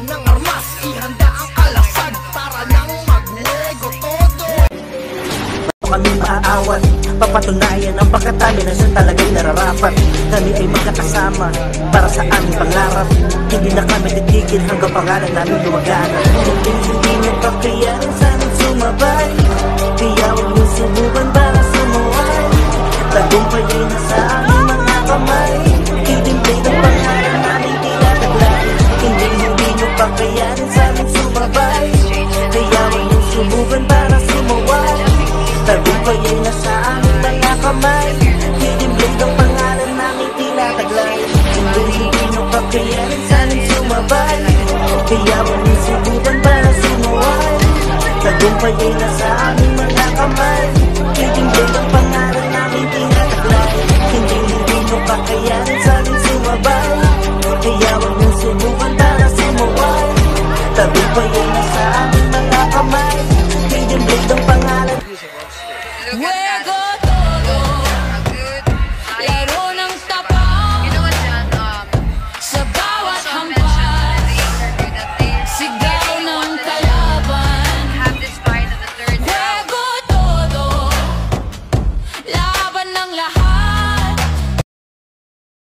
ng armas, ihanda ang kalasag, tara nang magnego todo. Kami maaawat, papatunayan ang pagkataminasyon talagang nararapat. Kami ay magkakasama para sa aming pangarap. Hindi na kami titigil hanggang pangalan namin lumagan. Hindi nyo pa kayanin sanang sumabay, kaya huwag nyo subukan para sumuway. Tagumpay ay nasa aming mga kamay, hidimplay ng pangalan namin tinataglay. Hindi nyo pa kayanin sanang sumabay, kaya huwag nyo subukan para sumuway. Tagumpay ay nasa aming mga kamay, hidimplay ng pangalan namin tinataglay. Hindi nyo pa kayanin sanang sumabay, kaya huwag nyo subukan para sumuway. Tagumpay ay nasa aming mga kamay, hidimplay ng pangalan namin tinataglay. Hindi nyo pa kayanin sanang sumabay, kaya huwag nyo subukan para sumuway. Tagumpay ay nasa aming mga kamay, hidimplay ng pangalan. Well,